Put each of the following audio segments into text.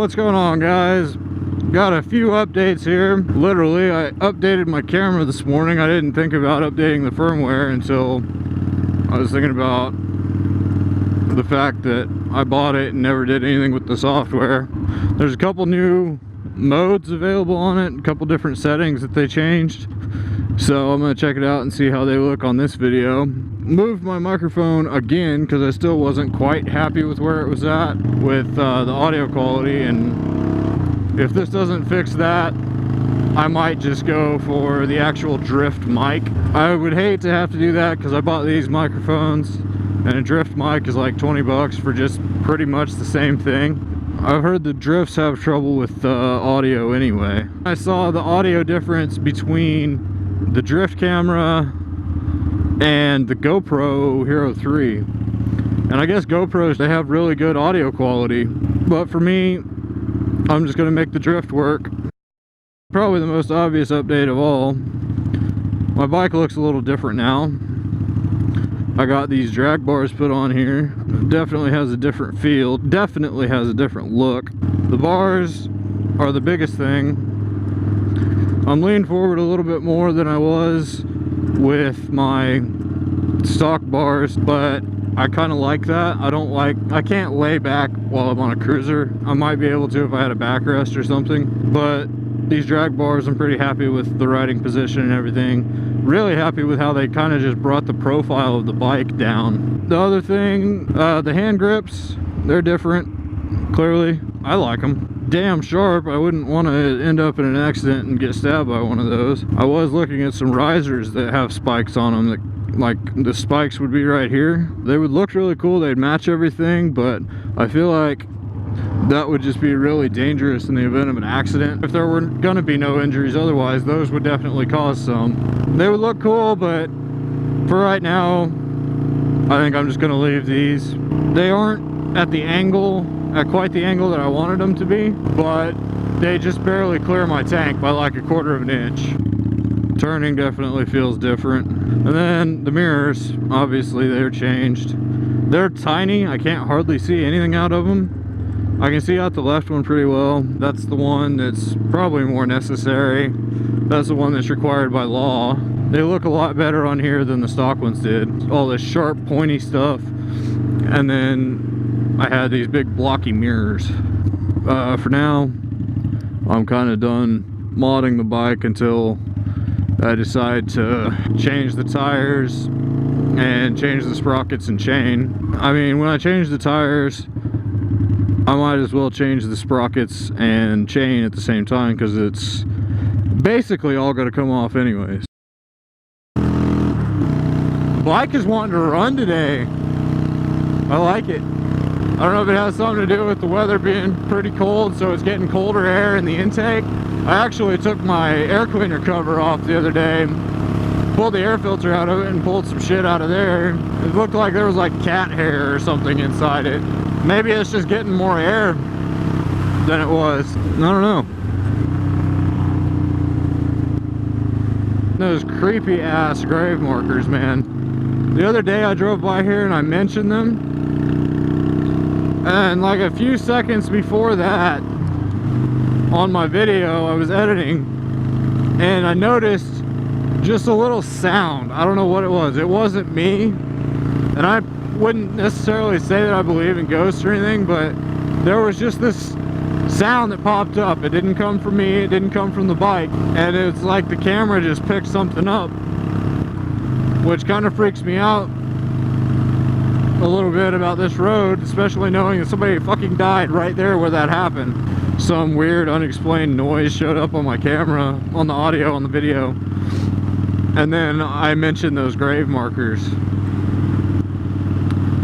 What's going on, guys? Got a few updates here. Literally, I updated my camera this morning. I didn't think about updating the firmware until I was thinking about the fact that I bought it and never did anything with the software. There's a couple new modes available on it, a couple different settings that they changed. So I'm gonna check it out and see how they look on this video. Moved my microphone again because I still wasn't quite happy with where it was at with the audio quality, and if this doesn't fix that, I might just go for the actual drift mic. I would hate to have to do that because I bought these microphones and a drift mic is like 20 bucks for just pretty much the same thing. I've heard the drifts have trouble with audio anyway. I saw the audio difference between the drift camera and the GoPro Hero 3, and I guess GoPros, they have really good audio quality, but for me, I'm just gonna make the drift work. Probably the most obvious update of all, my bike looks a little different now. I got these drag bars put on here. Definitely has a different feel, definitely has a different look. The bars are the biggest thing. I'm leaning forward a little bit more than I was with my stock bars, but I kind of like that. I can't lay back while I'm on a cruiser. I might be able to if I had a backrest or something, but these drag bars, I'm pretty happy with the riding position and everything. Really happy with how they kind of just brought the profile of the bike down. The other thing, the hand grips, they're different, clearly. I like them. Damn sharp. I wouldn't want to end up in an accident and get stabbed by one of those. I was looking at some risers that have spikes on them, that like the spikes would be right here. They would look really cool, they'd match everything, but I feel like that would just be really dangerous in the event of an accident. If there were gonna be no injuries otherwise, those would definitely cause some. They would look cool, but for right now, I think I'm just gonna leave these. They aren't at the angle, at quite the angle that I wanted them to be, but they just barely clear my tank by like 1/4 of an inch. Turning definitely feels different. And then the mirrors, obviously they're changed. They're tiny, I can't hardly see anything out of them. I can see out the left one pretty well. That's the one that's probably more necessary. That's the one that's required by law. They look a lot better on here than the stock ones did. All this sharp, pointy stuff. And then I had these big blocky mirrors. For now, I'm kind of done modding the bike until I decide to change the tires and change the sprockets and chain. I mean, when I change the tires, I might as well change the sprockets and chain at the same time because it's basically all going to come off anyways. The bike is wanting to run today. I like it. I don't know if it has something to do with the weather being pretty cold, so it's getting colder air in the intake. I actually took my air cleaner cover off the other day, pulled the air filter out of it and pulled some shit out of there. It looked like there was like cat hair or something inside it. Maybe it's just getting more air than it was. I don't know. Those creepy ass grave markers, man. The other day I drove by here and I mentioned them. And like a few seconds before that, on my video I was editing, and I noticed just a little sound. I don't know what it was. It wasn't me. And I wouldn't necessarily say that I believe in ghosts or anything, but there was just this sound that popped up. It didn't come from me, it didn't come from the bike, and it's like the camera just picked something up, which kind of freaks me out a little bit about this road, especially knowing that somebody fucking died right there where that happened. Some weird unexplained noise showed up on my camera, on the audio, on the video, and then I mentioned those grave markers.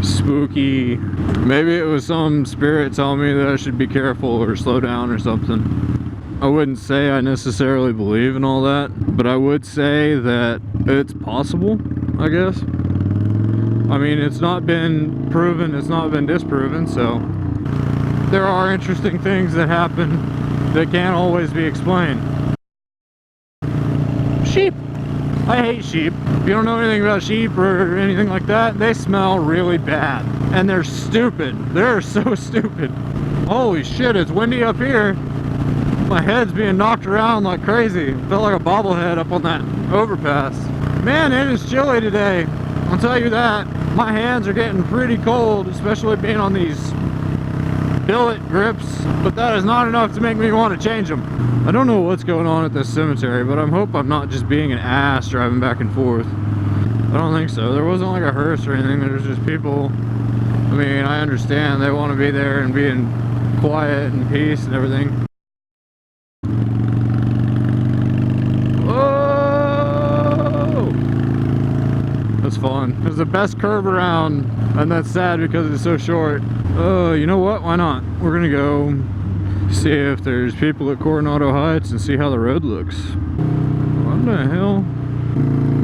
Spooky. Maybe it was some spirit telling me that I should be careful or slow down or something. I wouldn't say I necessarily believe in all that, but I would say that it's possible, I guess. I mean, it's not been proven, it's not been disproven, so there are interesting things that happen that can't always be explained. Sheep. I hate sheep. If you don't know anything about sheep or anything like that, they smell really bad. And they're stupid. They're so stupid. Holy shit, it's windy up here. My head's being knocked around like crazy. Felt like a bobblehead up on that overpass. Man, it is chilly today. I'll tell you that. My hands are getting pretty cold, especially being on these billet grips, but that is not enough to make me want to change them. I don't know what's going on at this cemetery, but I hope I'm not just being an ass driving back and forth. I don't think so. There wasn't like a hearse or anything. There's just people. I mean, I understand they want to be there and be in quiet and peace and everything. Whoa! That's fun. It's the best curve around, and that's sad because it's so short. Oh, you know what? Why not? We're gonna go see if there's people at Coronado Heights and see how the road looks. What the hell?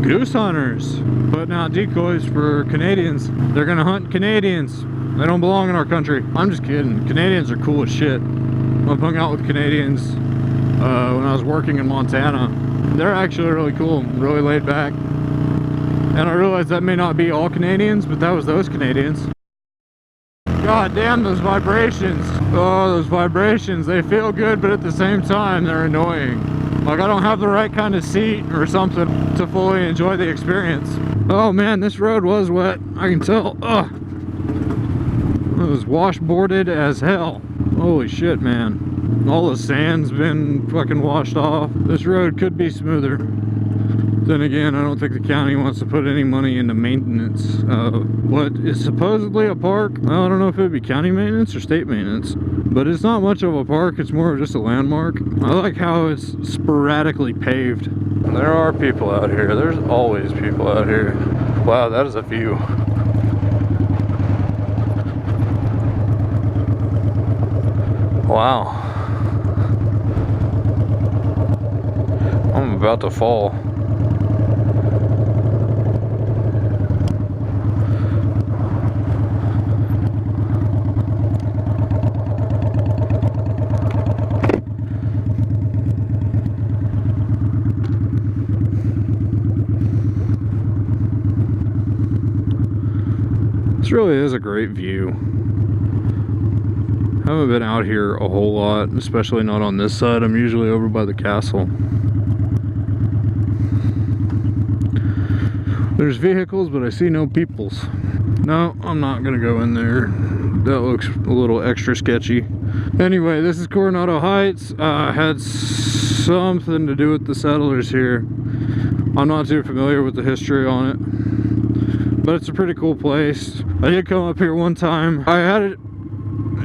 Goose hunters putting out decoys for Canadians. They're gonna hunt Canadians. They don't belong in our country. I'm just kidding. Canadians are cool as shit. I've hung out with Canadians when I was working in Montana. They're actually really cool, really laid back. And I realize that may not be all Canadians, but that was those Canadians. God damn, those vibrations. Oh, those vibrations. They feel good, but at the same time, they're annoying. Like I don't have the right kind of seat or something to fully enjoy the experience. Oh man, this road was wet. I can tell. Ugh. It was washboarded as hell. Holy shit, man. All the sand's been fucking washed off. This road could be smoother. Then again, I don't think the county wants to put any money into maintenance. What is supposedly a park? Well, I don't know if it would be county maintenance or state maintenance, but it's not much of a park. It's more of just a landmark. I like how it's sporadically paved. There are people out here. There's always people out here. Wow, that is a view. Wow. I'm about to fall. This really is a great view. Haven't been out here a whole lot, especially not on this side. I'm usually over by the castle. There's vehicles, but I see no peoples. No, I'm not gonna go in there. That looks a little extra sketchy. Anyway, this is Coronado Heights. Had something to do with the settlers here. I'm not too familiar with the history on it, but it's a pretty cool place. I did come up here one time. I had it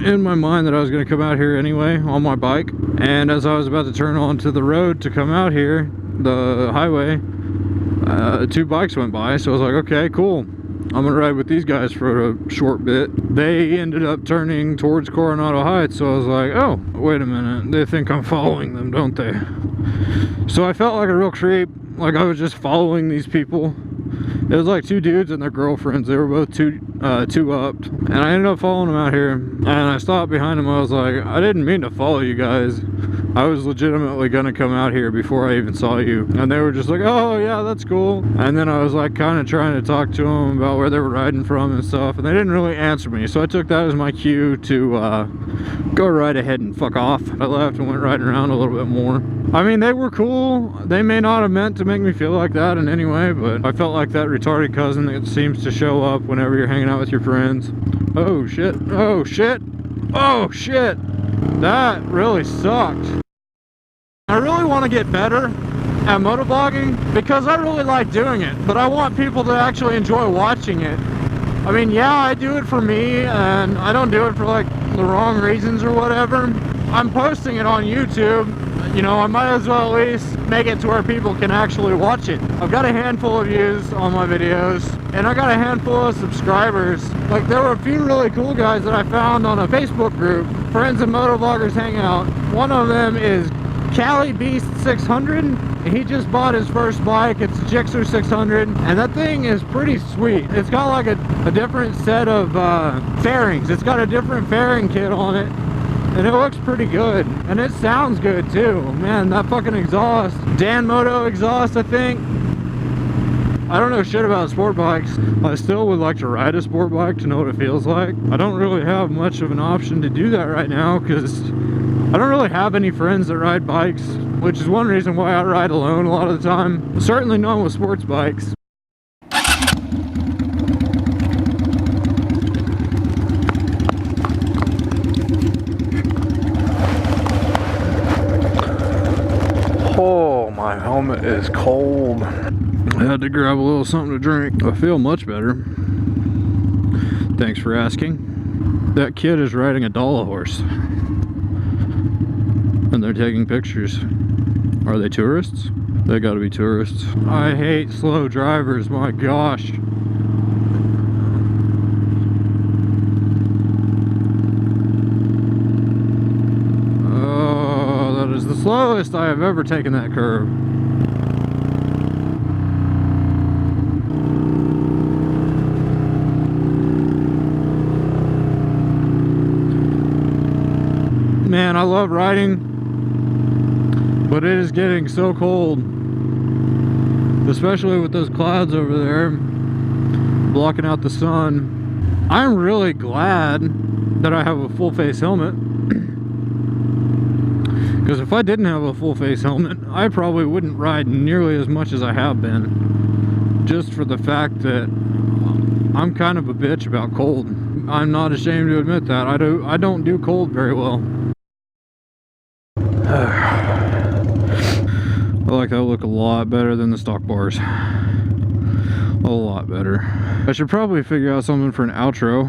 in my mind that I was going to come out here anyway on my bike, and as I was about to turn onto the road to come out here, the highway, two bikes went by, so I was like, okay, cool, I'm gonna ride with these guys for a short bit. They ended up turning towards Coronado Heights, so I was like, oh, wait a minute, they think I'm following them, don't they? So I felt like a real creep, like I was just following these people. It was like two dudes and their girlfriends. They were both two-upped, and I ended up following them out here, and I stopped behind them. I was like, I didn't mean to follow you guys. I was legitimately gonna come out here before I even saw you. And they were just like, oh yeah, that's cool. And then I was like kind of trying to talk to them about where they were riding from and stuff, and they didn't really answer me, so I took that as my cue to go right ahead and fuck off. I left and went riding around a little bit more. I mean, they were cool. They may not have meant to make me feel like that in any way, but I felt like that retarded cousin that seems to show up whenever you're hanging out with your friends. Oh shit, oh shit, oh shit. That really sucked. I really want to get better at motovlogging because I really like doing it, but I want people to actually enjoy watching it. I mean, yeah, I do it for me, and I don't do it for like the wrong reasons or whatever. I'm posting it on YouTube. You know, I might as well at least make it to where people can actually watch it. I've got a handful of views on my videos, and I got a handful of subscribers. Like, there were a few really cool guys that I found on a Facebook group, Friends of Motovloggers Hangout. One of them is Cali Beast 600. He just bought his first bike. It's a Gixxer 600, and that thing is pretty sweet. It's got like a different set of fairings. It's got a different fairing kit on it, and it looks pretty good, and it sounds good too. Man, that fucking exhaust, Dan Moto exhaust, I think. I don't know shit about sport bikes. I still would like to ride a sport bike to know what it feels like. I don't really have much of an option to do that right now because I don't really have any friends that ride bikes, which is one reason why I ride alone a lot of the time. Certainly not with sports bikes. Oh, my helmet is cold. I had to grab a little something to drink. I feel much better. Thanks for asking. That kid is riding a dollar horse. And they're taking pictures. Are they tourists? They gotta be tourists. I hate slow drivers, my gosh. Oh, that is the slowest I have ever taken that curve. Man, I love riding, but it is getting so cold, especially with those clouds over there blocking out the sun. I'm really glad that I have a full face helmet, because if I didn't have a full face helmet, I probably wouldn't ride nearly as much as I have been, just for the fact that I'm kind of a bitch about cold. I'm not ashamed to admit that. I don't do cold very well. I like that look a lot better than the stock bars. A lot better. I should probably figure out something for an outro.